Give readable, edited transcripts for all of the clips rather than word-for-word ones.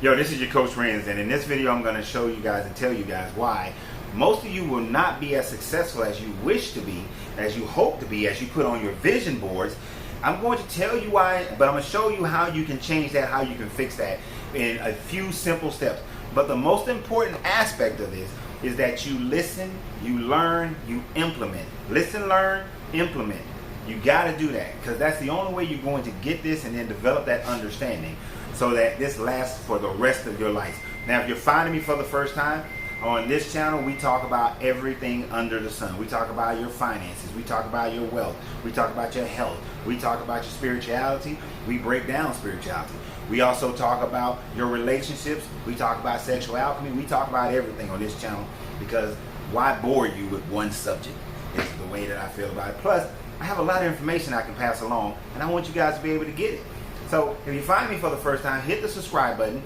Yo, this is your Coach Renz, and in this video I'm going to show you guys and tell you guys why most of you will not be as successful as you wish to be, as you hope to be, as you put on your vision boards. I'm going to tell you why, but I'm going to show you how you can change that, how you can fix that in a few simple steps. But the most important aspect of this is that you listen, you learn, you implement. Listen, learn, implement. You got to do that, because that's the only way you're going to get this and then develop that understanding so that this lasts for the rest of your life. Now, if you're finding me for the first time, on this channel we talk about everything under the sun. We talk about your finances, we talk about your wealth, we talk about your health, we talk about your spirituality, we break down spirituality. We also talk about your relationships, we talk about sexual alchemy, we talk about everything on this channel, because why bore you with one subject is the way that I feel about it. Plus, I have a lot of information I can pass along, and I want you guys to be able to get it. So if you find me for the first time, hit the subscribe button,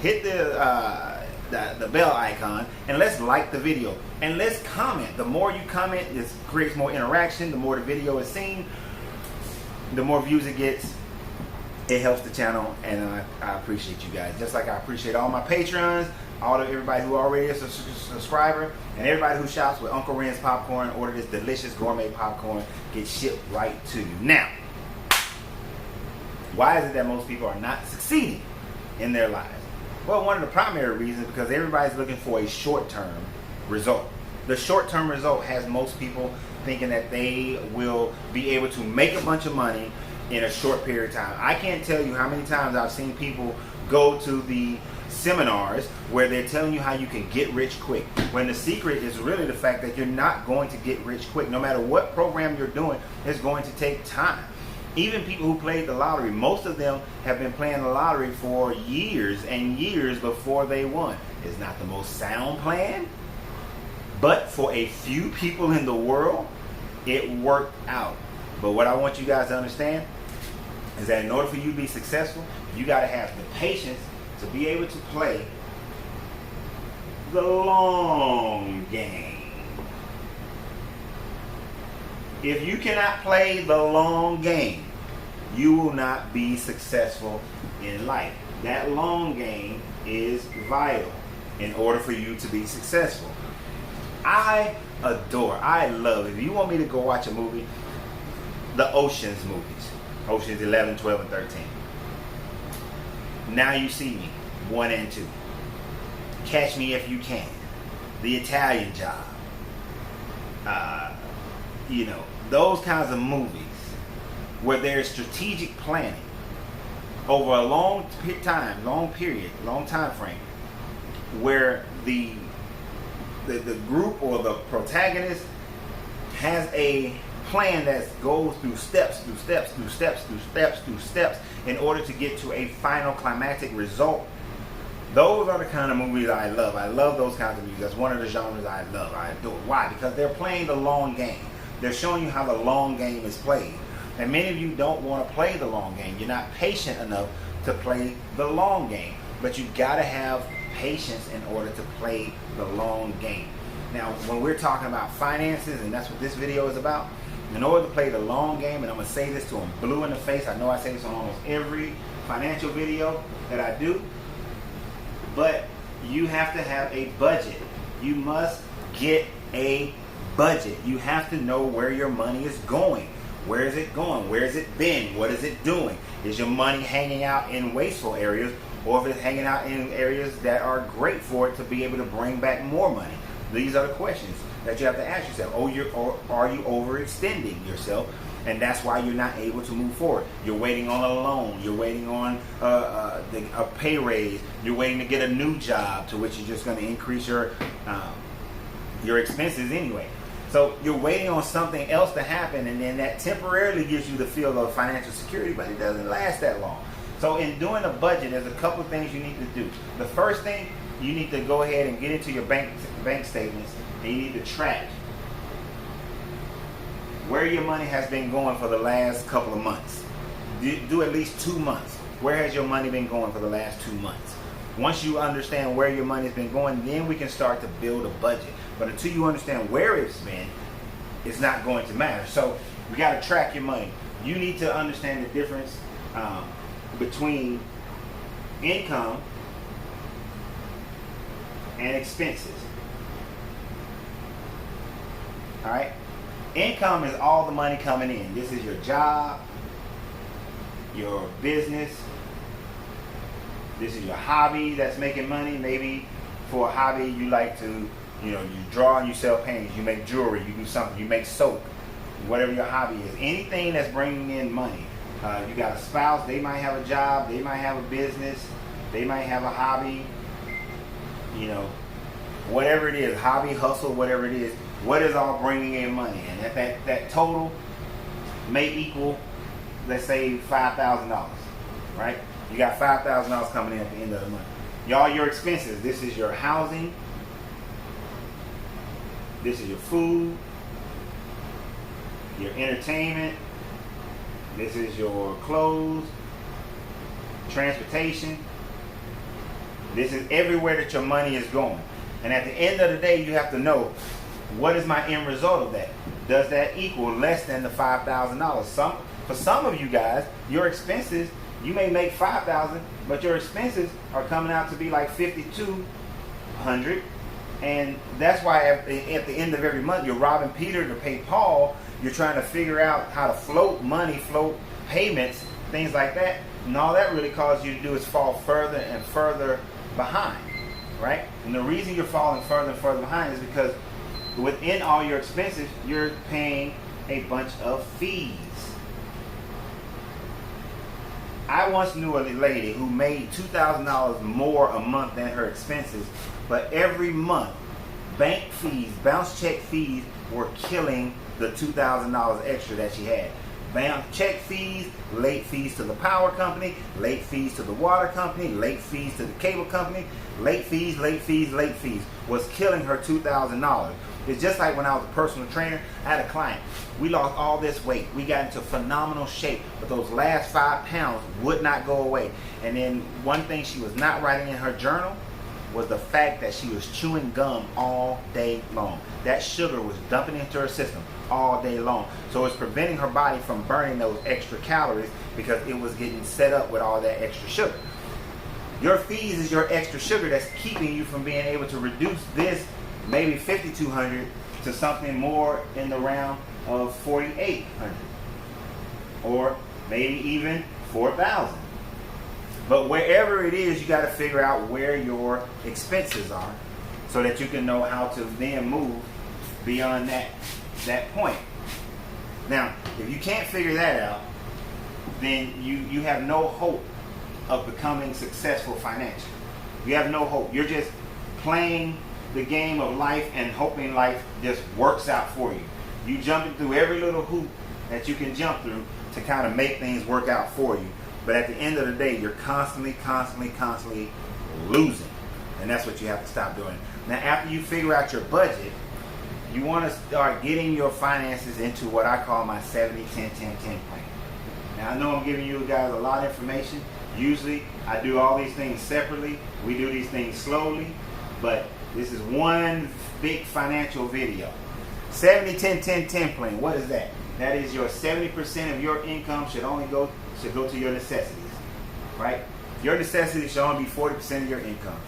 hit the bell icon, and let's like the video, and let's comment. The more you comment, this creates more interaction. The more the video is seen, the more views it gets. It helps the channel, and I appreciate you guys, just like I appreciate all my Patreons, everybody who already is a subscriber, and everybody who shops with Uncle Renz popcorn. Order this delicious gourmet popcorn, get shipped right to you. Now, why is it that most people are not succeeding in their lives? Well, one of the primary reasons is because everybody's looking for a short-term result. The short-term result has most people thinking that they will be able to make a bunch of money in a short period of time. I can't tell you how many times I've seen people go to the seminars where they're telling you how you can get rich quick, when the secret is really the fact that you're not going to get rich quick. No matter what program you're doing, it's going to take time. Even people who played the lottery, most of them have been playing the lottery for years and years before they won. It's not the most sound plan, but for a few people in the world, it worked out. But what I want you guys to understand is that in order for you to be successful, you got to have the patience to be able to play the long game. If you cannot play the long game, you will not be successful in life. That long game is vital in order for you to be successful. I love, if you want me to go watch a movie, the Ocean's movies. Ocean's 11, 12, and 13. Now You See Me, 1 and 2. Catch Me If You Can. The Italian Job. Those kinds of movies where there's strategic planning over a long time frame, where the group or the protagonist has a plan that goes through steps in order to get to a final climactic result. Those are the kind of movies I love. I love those kinds of movies. That's one of the genres I love. I adore. Why? Because they're playing the long game. They're showing you how the long game is played. And many of you don't want to play the long game. You're not patient enough to play the long game. But you got to have patience in order to play the long game. Now, when we're talking about finances, and that's what this video is about, in order to play the long game, and I'm going to say this to them blue in the face. I know I say this on almost every financial video that I do, but you have to have a budget. You must get a budget. You have to know where your money is going. Where is it going? Where has it been? What is it doing? Is your money hanging out in wasteful areas, or if it's hanging out in areas that are great for it to be able to bring back more money? These are the questions that you have to ask yourself. Are you overextending yourself? And that's why you're not able to move forward. You're waiting on a loan. You're waiting on a pay raise. You're waiting to get a new job, to which you're just going to increase your expenses anyway. So you're waiting on something else to happen, and then that temporarily gives you the feel of financial security, but it doesn't last that long. So in doing a budget, there's a couple of things you need to do. The first thing, you need to go ahead and get into your bank statements, and you need to track where your money has been going for the last couple of months. Do at least 2 months. Where has your money been going for the last 2 months? Once you understand where your money's been going, then we can start to build a budget. But until you understand where it's been, it's not going to matter. So we got to track your money. You need to understand the difference between income and expenses. All right? Income is all the money coming in. This is your job, your business. This is your hobby that's making money. Maybe for a hobby you like to, you draw and you sell paintings, you make jewelry, you do something, you make soap, whatever your hobby is. Anything that's bringing in money. You got a spouse, they might have a job, they might have a business, they might have a hobby, whatever it is, hobby, hustle, whatever it is, what is all bringing in money? And that total may equal, let's say, $5,000, right? You got $5,000 coming in at the end of the month. Y'all, your expenses, this is your housing, this is your food, your entertainment, this is your clothes, transportation. This is everywhere that your money is going. And at the end of the day, you have to know, what is my end result of that? Does that equal less than the $5,000? For some of you guys, your expenses, you may make $5,000, but your expenses are coming out to be like $5,200. And that's why at the end of every month, you're robbing Peter to pay Paul. You're trying to figure out how to float money, float payments, things like that. And all that really causes you to do is fall further and further behind, right? And the reason you're falling further and further behind is because within all your expenses, you're paying a bunch of fees. I once knew a lady who made $2,000 more a month than her expenses, but every month, bank fees, bounce check fees were killing the $2,000 extra that she had. Bounce check fees, late fees to the power company, late fees to the water company, late fees to the cable company, late fees was killing her $2,000. It's just like when I was a personal trainer, I had a client. We lost all this weight. We got into phenomenal shape, but those last 5 pounds would not go away. And then one thing she was not writing in her journal was the fact that she was chewing gum all day long. That sugar was dumping into her system all day long. So it's preventing her body from burning those extra calories because it was getting set up with all that extra sugar. Your fees is your extra sugar that's keeping you from being able to reduce this maybe $5,200 to something more in the round of $4,800 or maybe even $4,000. But wherever it is, you got to figure out where your expenses are so that you can know how to then move beyond that point. Now, if you can't figure that out, then you have no hope of becoming successful financially. You have no hope. You're just playing the game of life and hoping life just works out for you. You jumping through every little hoop that you can jump through to kind of make things work out for you. But at the end of the day, you're constantly losing. And that's what you have to stop doing. Now, after you figure out your budget, you want to start getting your finances into what I call my 70-10-10-10 plan. Now, I know I'm giving you guys a lot of information. Usually, I do all these things separately. We do these things slowly. But this is one big financial video. 70-10-10-10 plan. What is that? That is your 70% of your income should go to your necessities, right? Your necessities should only be 40% of your income.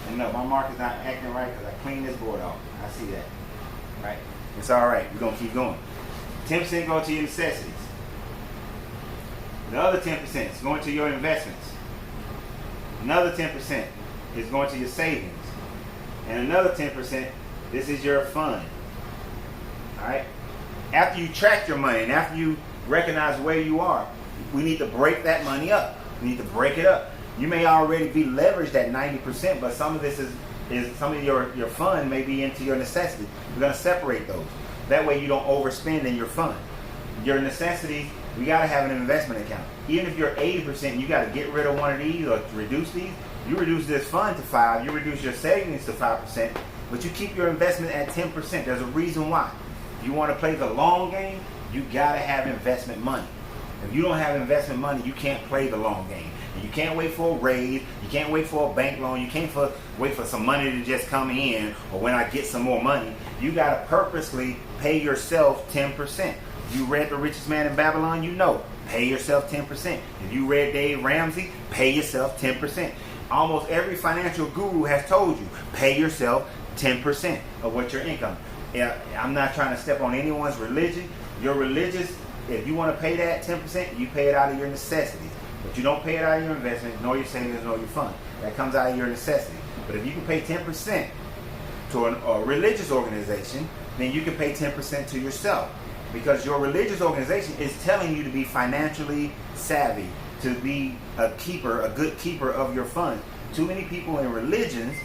And no, my mark is not acting right because I cleaned this board off. I see that, right? It's all right. We're going to keep going. 10% go to your necessities. The other 10% is going to your investments. Another 10% is going to your savings. And another 10%, this is your fund. All right? After you track your money and after you recognize where you are, we need to break that money up. We need to break it up. You may already be leveraged at 90%, but some of this is some of your fund may be into your necessities. We're going to separate those. That way you don't overspend in your fund. Your necessities, we got to have an investment account. Even if you're 80%, you got to get rid of one of these or reduce these. You reduce this fund to 5%, you reduce your savings to 5%, but you keep your investment at 10%. There's a reason why. If you want to play the long game, you got to have investment money. If you don't have investment money, you can't play the long game. And you can't wait for a raise. You can't wait for a bank loan. You can't wait for some money to just come in or when I get some more money. You got to purposely pay yourself 10%. You read The Richest Man in Babylon, you know. Pay yourself 10%. If you read Dave Ramsey, pay yourself 10%. Almost every financial guru has told you, pay yourself 10% of what your income. Yeah, I'm not trying to step on anyone's religion. Your religious, if you want to pay that 10%, you pay it out of your necessities. But you don't pay it out of your investments, nor your savings, nor your fund. That comes out of your necessity. But if you can pay 10% to a religious organization, then you can pay 10% to yourself. Because your religious organization is telling you to be financially savvy, to be a good keeper of your funds. Too many people in religions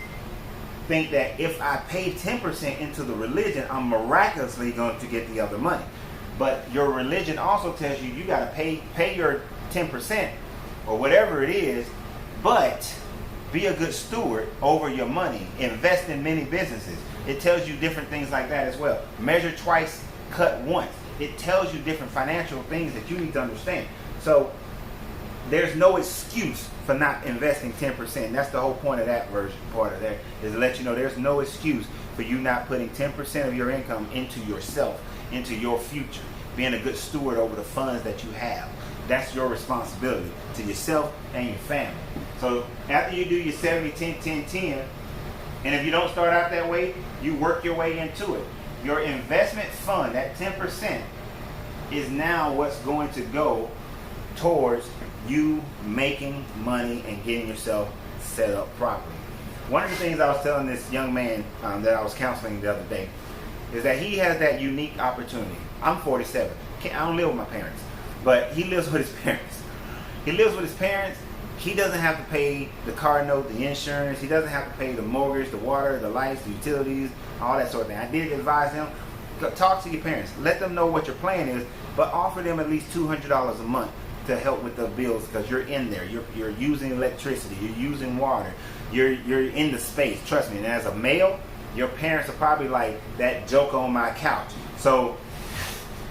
think that if I pay 10% into the religion, I'm miraculously going to get the other money. But your religion also tells you got to pay your 10% or whatever it is, but be a good steward over your money. Invest in many businesses. It tells you different things like that as well. Measure twice, cut once. It tells you different financial things that you need to understand. So there's no excuse for not investing 10%. That's the whole point of that version, part of that, is to let you know there's no excuse for you not putting 10% of your income into yourself, into your future, being a good steward over the funds that you have. That's your responsibility to yourself and your family. So after you do your 70, 10, 10, 10, and if you don't start out that way, you work your way into it. Your investment fund, that 10%, is now what's going to go towards you making money and getting yourself set up properly. One of the things I was telling this young man that I was counseling the other day is that he has that unique opportunity. I'm 47. I don't live with my parents, but he lives with his parents. He lives with his parents. He doesn't have to pay the car note, the insurance. He doesn't have to pay the mortgage, the water, the lights, the utilities, all that sort of thing. I did advise him, talk to your parents. Let them know what your plan is, but offer them at least $200 a month to help with the bills, because you're in there. You're using electricity. You're using water. You're in the space. Trust me. And as a male, your parents are probably like that joke on my couch. So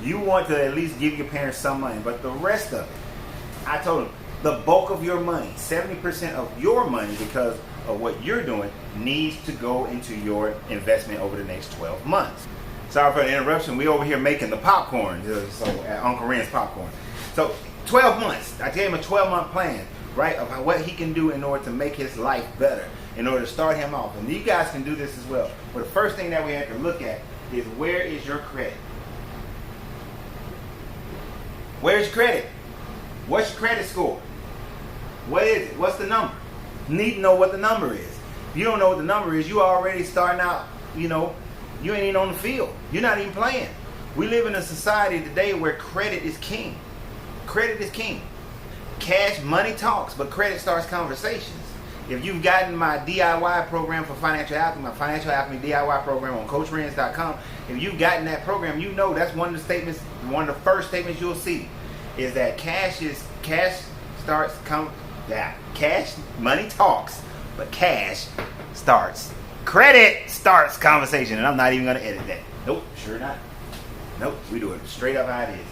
you want to at least give your parents some money. But the rest of it, I told them, the bulk of your money, 70% of your money, because of what you're doing, needs to go into your investment over the next 12 months. Sorry for the interruption. We over here making the popcorn, so at Uncle Ren's Popcorn. So 12 months. I gave him a 12-month plan, right, of what he can do in order to make his life better, in order to start him off. And you guys can do this as well. But the first thing that we have to look at is, where is your credit? Where's your credit? What's your credit score? What is it? What's the number? You need to know what the number is. If you don't know what the number is, you already starting out, you ain't even on the field. You're not even playing. We live in a society today where credit is king. Credit is king. Cash, money talks, but credit starts conversations. If you've gotten my DIY program for financial alchemy, my financial alchemy DIY program on CoachRenz.com, if you've gotten that program, you know that's one of the statements, one of the first statements you'll see is that cash money talks, but cash starts. Credit starts conversation, and I'm not even going to edit that. Nope, sure not. Nope, we do it straight up how it is.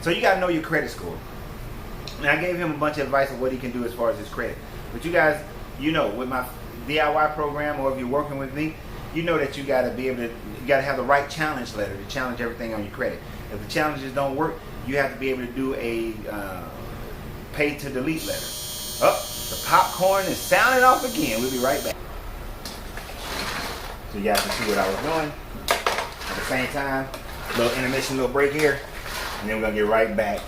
So you got to know your credit score. And I gave him a bunch of advice of what he can do as far as his credit. But you guys, with my DIY program, or if you're working with me, you know that you got to be able to, you got to have the right challenge letter to challenge everything on your credit. If the challenges don't work, you have to be able to do a pay to delete letter. The popcorn is sounding off again. We'll be right back. So you guys can see what I was doing. At the same time, little intermission, little break here, and then we're gonna get right back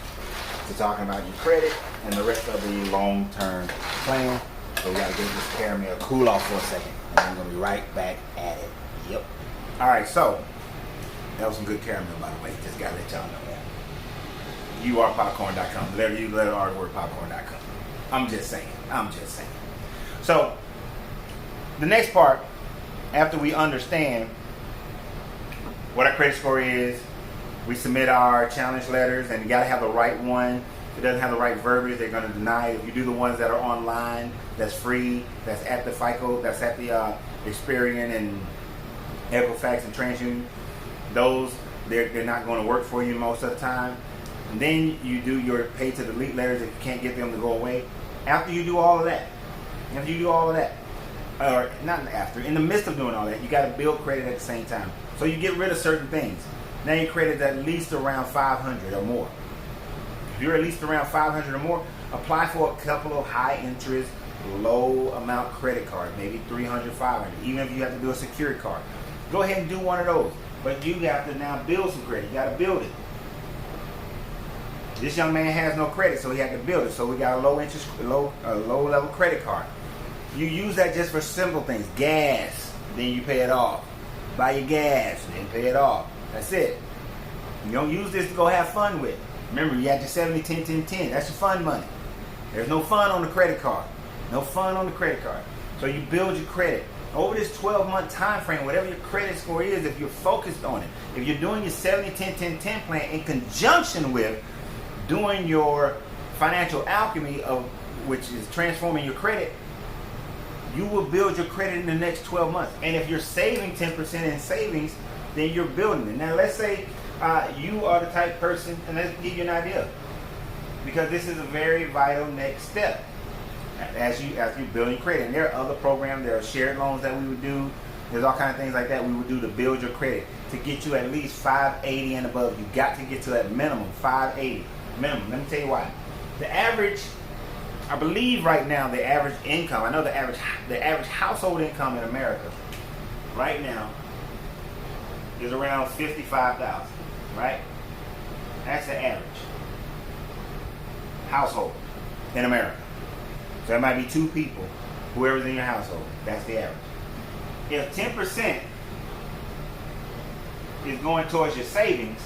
to talking about your credit and the rest of the long-term plan. So we gotta get this caramel cool off for a second, and then we're gonna be right back at it. Yep. All right, so that was some good caramel, by the way. Just gotta let y'all know that. YouArePopcorn.com. Letter R word popcorn.com. I'm just saying. So the next part, after we understand what our credit score is, we submit our challenge letters, and you got to have the right one. If it doesn't have the right verbiage, they're going to deny it. If you do the ones that are online, that's free, that's at the FICO, that's at the Experian and Equifax and TransUnion, those, they're not going to work for you most of the time. And then you do your pay to delete letters if you can't get them to go away. After you do all of that, or not after, in the midst of doing all that, you got to build credit at the same time. So you get rid of certain things. Now your credit is at least around 500 or more. If you're at least around 500 or more, apply for a couple of high interest low amount credit card, maybe 300, 500, even if you have to do a secured card. Go ahead and do one of those. But you have to now build some credit. You got to build it. This young man has no credit, so he had to build it. So we got a low level credit card. You use that just for simple things. Gas, then you pay it off. Buy your gas, then pay it off. That's it. You don't use this to go have fun with. Remember, you had your 70, 10, 10, 10. That's your fun money. There's no fun on the credit card. No fun on the credit card. So you build your credit. Over this 12-month time frame, whatever your credit score is, if you're focused on it, if you're doing your 70, 10, 10, 10 plan in conjunction with doing your financial alchemy, of which is transforming your credit, you will build your credit in the next 12 months. And if you're saving 10% in savings, then you're building it. Now, let's say you are the type person, and let's give you an idea, because this is a very vital next step as you're building credit. And there are other programs, there are shared loans that we would do. There's all kinds of things like that we would do to build your credit, to get you at least 580 and above. You got to get to that minimum, 580 minimum. Let me tell you why. The average, I believe right now, the average income, I know the average household income in America right now is around $55,000, right? That's the average household in America. So that might be two people, whoever's in your household. That's the average. If 10% is going towards your savings,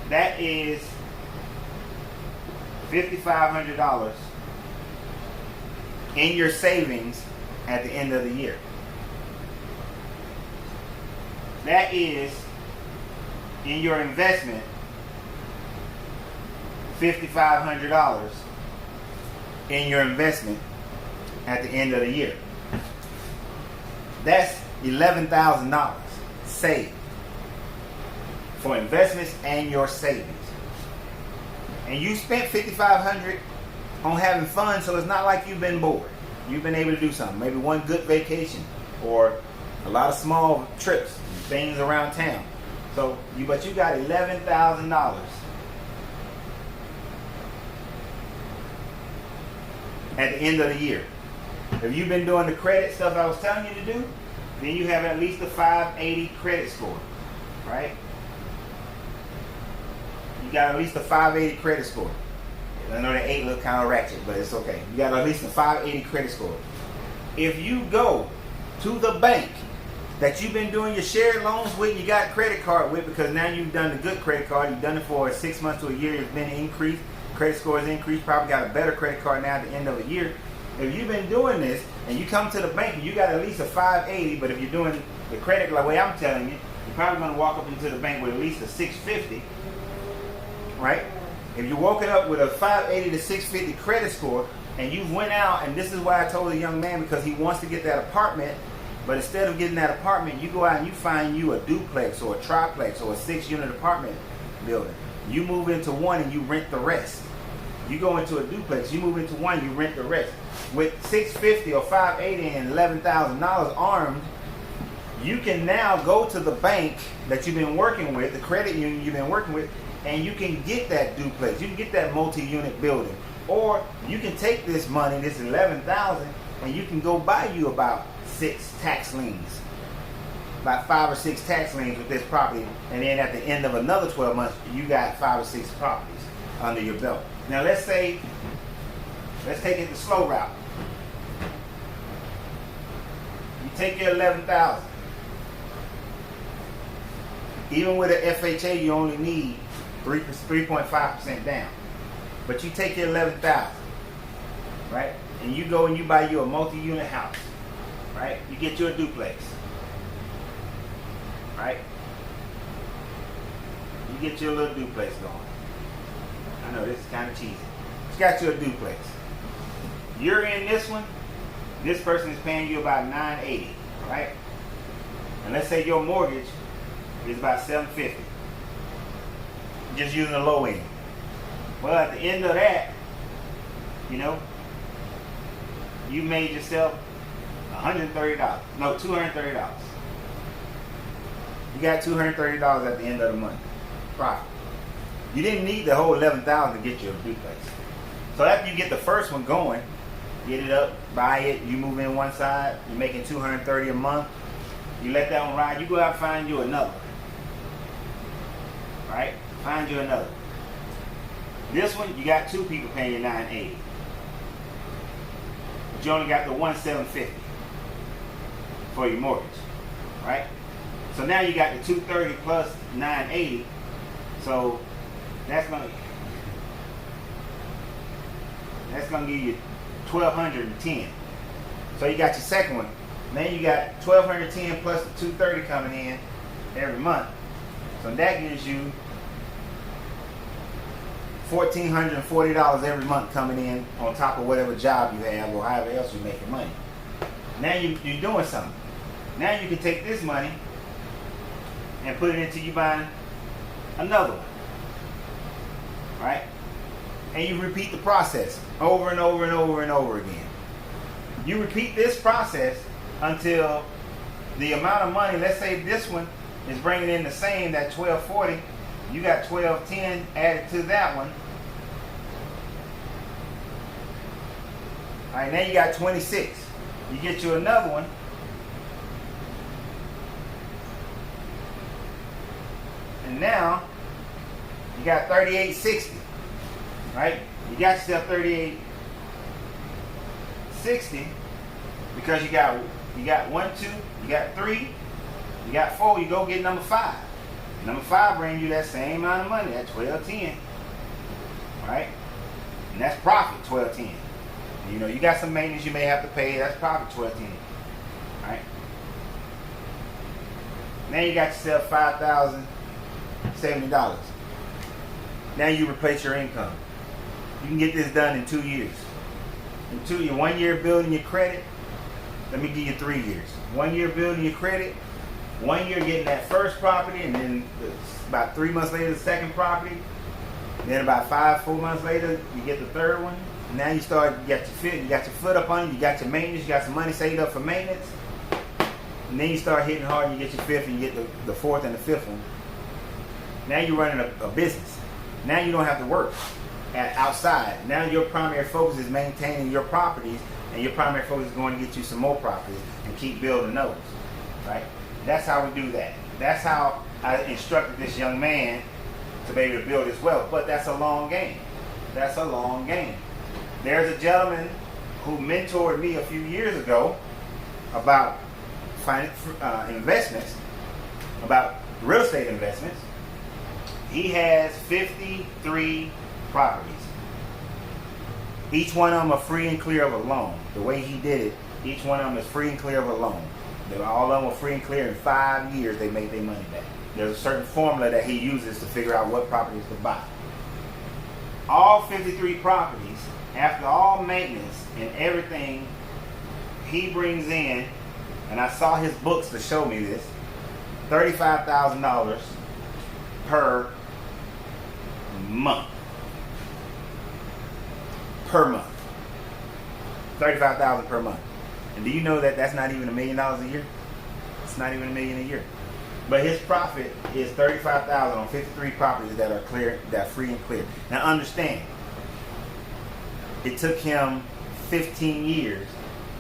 that is $5,500 in your savings at the end of the year. That is, in your investment, $5,500 in your investment at the end of the year. That's $11,000 saved for investments and your savings. And you spent $5,500 on having fun, so it's not like you've been bored. You've been able to do something. Maybe one good vacation or a lot of small trips, things around town. So but you got $11,000 at the end of the year. If you've been doing the credit stuff I was telling you to do, then you have at least a 580 credit score, right? You got at least a 580 credit score. I know that 8 look kind of ratchet, but it's okay. You got at least a 580 credit score. If you go to the bank that you've been doing your shared loans with, you got credit card with, because now you've done the good credit card, you've done it for 6 months to a year, it's been increased, credit score has increased, probably got a better credit card now at the end of a year. If you've been doing this and you come to the bank and you got at least a 580, but if you're doing the credit the way I'm telling you, you're probably going to walk up into the bank with at least a 650, right? If you're walking up with a 580 to 650 credit score and you went out, and this is why I told the young man, because he wants to get that apartment, but instead of getting that apartment, you go out and you find you a duplex or a triplex or a 6-unit apartment building. You move into one and you rent the rest. You go into a duplex, you move into one, you rent the rest. With $650 or $580 and $11,000 armed, you can now go to the bank that you've been working with, the credit union you've been working with, and you can get that duplex. You can get that multi-unit building. Or you can take this money, this $11,000, and you can go buy you about 6 tax liens. About 5 or 6 tax liens with this property, and then at the end of another 12 months, you got 5 or 6 properties under your belt. Now let's take it the slow route. You take your $11,000. Even with an FHA, you only need 3.5% down. But you take your $11,000, right? And you go and you buy you a multi-unit house, right? You get you a duplex, right? You get you a little duplex going. I know this is kind of cheesy. You got you a duplex. You're in this one. This person is paying you about $980, right? And let's say your mortgage is about $750. Just using the low end. Well, at the end of that, you know, you made yourself $130. No, $230. You got $230 at the end of the month. Profit. You didn't need the whole $11,000 to get you a duplex. So after you get the first one going, get it up, buy it, you move in one side, you're making $230 a month, you let that one ride, you go out and find you another. Right? Find you another. This one, you got two people paying you $980. But you only got the $1,750 for your mortgage. Right? So now you got the $230 plus $980. So that's gonna give you $1,210. So you got your second one. Now you got $1,210 plus the $230 coming in every month. So that gives you $1,440 every month coming in on top of whatever job you have or however else you're making money. Now you're doing something. Now you can take this money and put it into you buying another one. Right? And you repeat the process over and over and over and over again. You repeat this process until the amount of money, let's say this one is bringing in the same, that $1,240, you got $1,210 added to that one. All right, now you got 26. You get you another one. And now you got $3,860. Right? You got yourself $3,860 because you got 1, 2, you got 3, you got 4, you go get number 5. Number 5 brings you that same amount of money, that's $1,210. Right? And that's profit, $1,210. You know, you got some maintenance you may have to pay, that's profit, $1,210. Right? Now you got yourself $5,070. Now you replace your income. You can get this done in 2 years. In 2 years, 1 year building your credit. Let me give you 3 years. 1 year building your credit. 1 year getting that first property, and then about 3 months later the second property. Then about 4 months later you get the third one. Now you got your foot up on it. You got your maintenance. You got some money saved up for maintenance. And then you start hitting hard. And you get your fifth, and you get the fourth and the fifth one. Now you're running a business. Now you don't have to work outside. Now your primary focus is maintaining your properties, and your primary focus is going to get you some more properties and keep building those. Right? That's how we do that. That's how I instructed this young man to be able to build his wealth. But that's a long game. That's a long game. There's a gentleman who mentored me a few years ago about investments, about real estate investments. He has 53 properties. Each one of them are free and clear of a loan. The way he did it, each one of them is free and clear of a loan. All of them are free and clear. In 5 years, they make their money back. There's a certain formula that he uses to figure out what properties to buy. All 53 properties, after all maintenance and everything he brings in, and I saw his books to show me this, $35,000 per month. Per month. $35,000 per month. And do you know that that's not even $1 million a year? It's not even $1 million a year. But his profit is $35,000 on 53 properties that are clear, that are free and clear. Now understand, it took him 15 years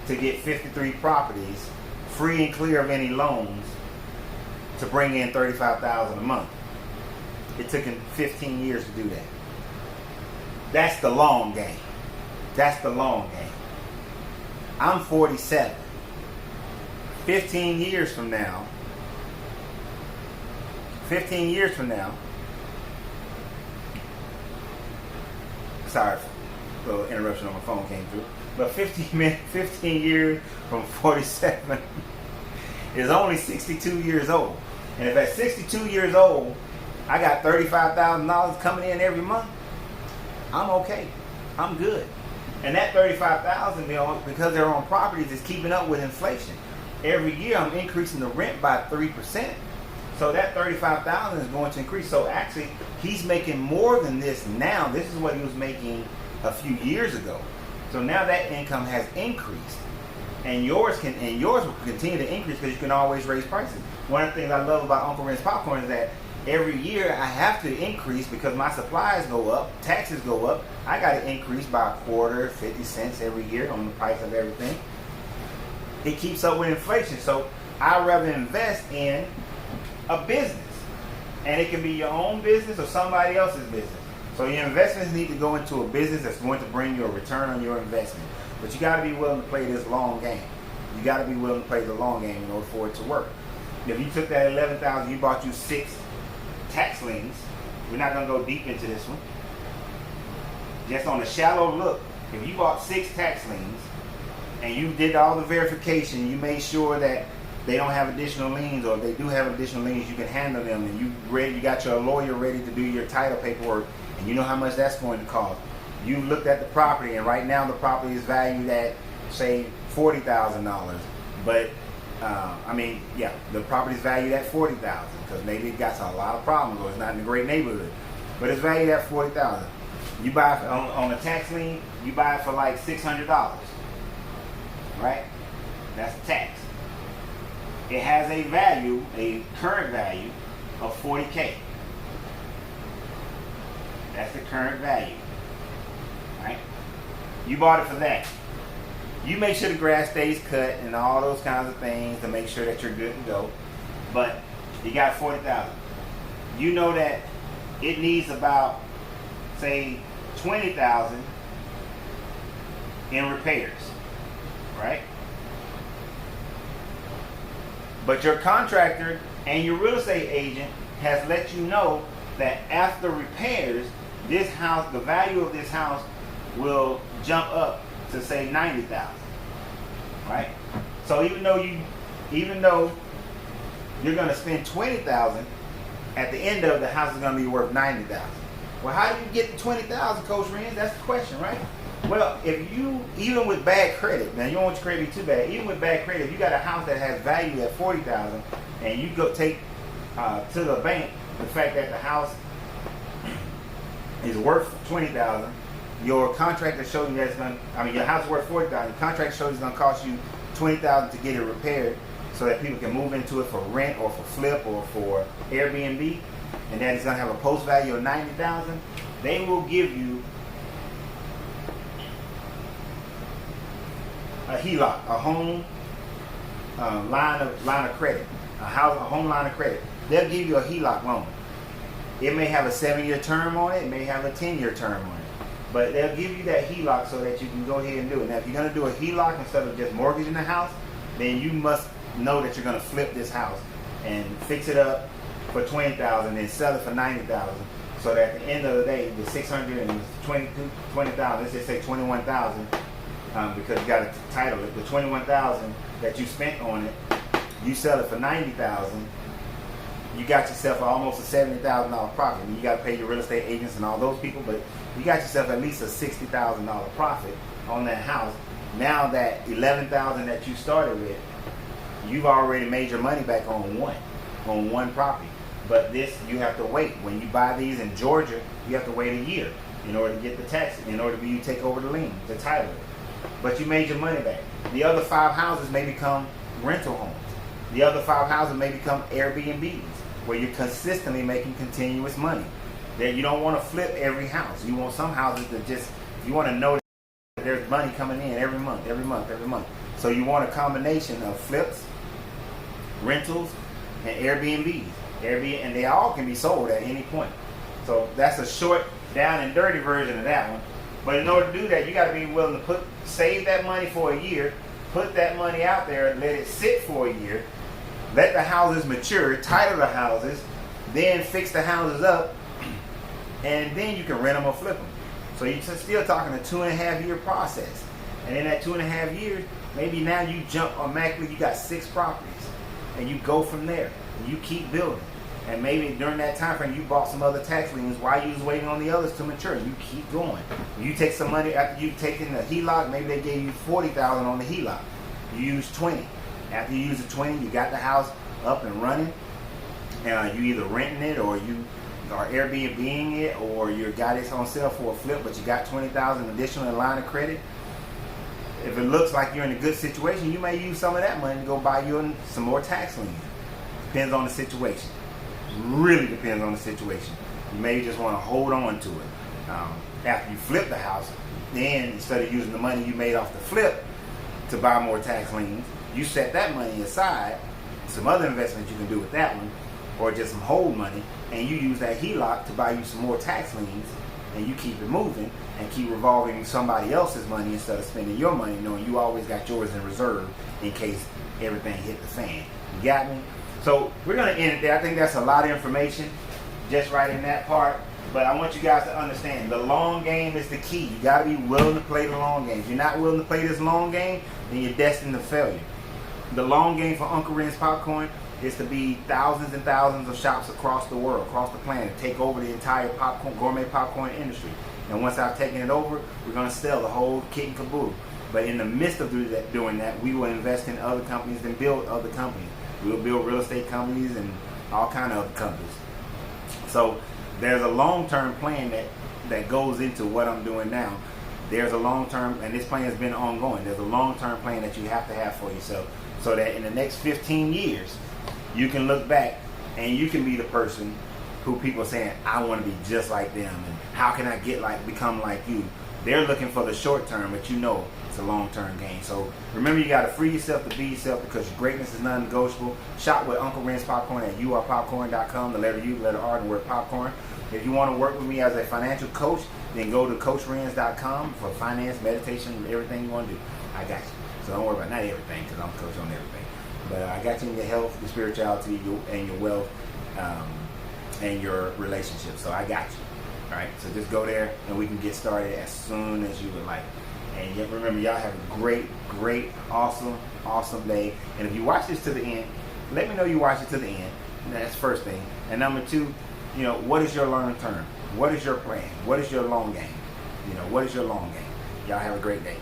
to get 53 properties free and clear of any loans to bring in $35,000 a month. It took him 15 years to do that. That's the long game. That's the long game. I'm 47. 15 years from now, sorry, a little interruption on my phone came through, but 15 years from 47 is only 62 years old. And if at 62 years old, I got $35,000 coming in every month, I'm okay. I'm good. And that $35,000, because they're on properties, is keeping up with inflation. Every year I'm increasing the rent by 3%. So that $35,000 is going to increase. So actually, he's making more than this now. This is what he was making a few years ago. So now that income has increased, and yours will continue to increase because you can always raise prices. One of the things I love about Uncle Ren's Popcorn is that every year I have to increase because my supplies go up, taxes go up. I got to increase by a quarter, 50 cents every year on the price of everything. It keeps up with inflation. So I'd rather invest in a business. And it can be your own business or somebody else's business. So your investments need to go into a business that's going to bring you a return on your investment. But you got to be willing to play this long game. You got to be willing to play the long game in order for it to work. If you took that $11,000, you bought you 6 tax liens. We're not going to go deep into this one. Just on a shallow look, if you bought 6 tax liens and you did all the verification, you made sure that they don't have additional liens, or if they do have additional liens, you can handle them, and you got your lawyer ready to do your title paperwork, and you know how much that's going to cost. You looked at the property, and right now the property is valued at, say, $40,000. But the property is valued at $40,000 because maybe it got a lot of problems or it's not in a great neighborhood. But it's valued at $40,000. You buy it on a tax lien, you buy it for like $600, right? That's the tax. It has a value, a current value of $40K. That's the current value, right? You bought it for that. You make sure the grass stays cut and all those kinds of things to make sure that you're good to go. But you got $40,000. You know that it needs about, say, $20,000 in repairs, right? But your contractor and your real estate agent has let you know that after repairs, this house, the value of this house will jump up to, say, $90,000, right? So even though you're going to spend $20,000, at the end of it, the house is going to be worth $90,000. Well, how do you get the $20,000, Coach Renz? That's the question, right? Well, if you, even with bad credit, now you don't want your credit to be too bad, even with bad credit, if you got a house that has value at $40,000 and you go take to the bank the fact that the house is worth $20,000, your contractor showed you that it's going to, your house is worth $40,000, your contractor showed you it's going to cost you $20,000 to get it repaired so that people can move into it for rent or for flip or for Airbnb, and that it's going to have a post value of $90,000, they will give you a HELOC, a home line of credit, a home line of credit. They'll give you a HELOC loan. It may have a 7-year term on it. It may have a 10-year term on it. But they'll give you that HELOC so that you can go ahead and do it. Now, if you're going to do a HELOC instead of just mortgaging the house, then you must know that you're going to flip this house and fix it up for $20,000 and sell it for $90,000. So that at the end of the day, the $620,000, let's just say $21,000, because you got to title it, the $21,000 that you spent on it, you sell it for $90,000. You got yourself almost a $70,000 profit. And you got to pay your real estate agents and all those people, but you got yourself at least a $60,000 profit on that house. Now that $11,000 that you started with, you've already made your money back on one property. But this, you have to wait. When you buy these in Georgia, you have to wait a year in order to get the tax, in order for you to take over the lien, the title. But you made your money back. The other 5 houses may become rental homes. The other 5 houses may become Airbnbs, where you're consistently making continuous money. That you don't want to flip every house. You want some houses that just, you want to know that there's money coming in every month. So you want a combination of flips, rentals, and Airbnbs. And they all can be sold at any point. So that's a short, down and dirty version of that one. But in order to do that, you got to be willing to save that money for a year, put that money out there, let it sit for a year, let the houses mature, title the houses, then fix the houses up, and then you can rent them or flip them. So you're still talking a 2.5-year process. And in that 2.5 years, maybe now you jump automatically, you got 6 properties, and you go from there, and you keep building. And maybe during that time frame, you bought some other tax liens while you was waiting on the others to mature. You keep going. You take some money after you've taken the HELOC. Maybe they gave you $40,000 on the HELOC. You use 20. After you use the 20, you got the house up and running. You either renting it or you are Airbnb-ing it, or you got it on sale for a flip, but you got $20,000 additional in line of credit. If it looks like you're in a good situation, you may use some of that money to go buy you some more tax liens. Depends on the situation. Really depends on the situation. You may just want to hold on to it. After you flip the house, then instead of using the money you made off the flip to buy more tax liens, you set that money aside, some other investments you can do with that one, or just some hold money, and you use that HELOC to buy you some more tax liens, and you keep it moving and keep revolving somebody else's money instead of spending your money, knowing you always got yours in reserve in case everything hit the fan. You got me? So we're going to end it there. I think that's a lot of information just right in that part. But I want you guys to understand the long game is the key. You got to be willing to play the long game. If you're not willing to play this long game, then you're destined to failure. The long game for Uncle Ren's Popcorn is to be thousands and thousands of shops across the world, across the planet, take over the entire popcorn, gourmet popcorn industry. And once I've taken it over, we're going to sell the whole kit and caboodle. But in the midst of doing that, we will invest in other companies and build other companies. We'll build real estate companies and all kind of other companies. So there's a long-term plan that goes into what I'm doing now. There's a long-term, and this plan has been ongoing. There's a long-term plan that you have to have for yourself so that in the next 15 years, you can look back and you can be the person who people are saying, I want to be just like them, and how can I become like you? They're looking for the short term, but you know it's a long-term game. So remember, you got to free yourself to be yourself, because greatness is non-negotiable. Shop with Uncle Ren's Popcorn at urpopcorn.com, the letter U, the letter R, and the word popcorn. If you want to work with me as a financial coach, then go to CoachRenz.com for finance, meditation, everything you want to do. I got you. So don't worry about not everything, because I'm a coach on everything. But I got you in your health, your spirituality, and your wealth, and your relationships. So I got you. All right. So just go there, and we can get started as soon as you would like. And yet remember, y'all have a great, awesome day. And if you watch this to the end, let me know you watch it to the end. That's first thing. And number two, what is your long term? What is your plan? What is your long game? What is your long game? Y'all have a great day.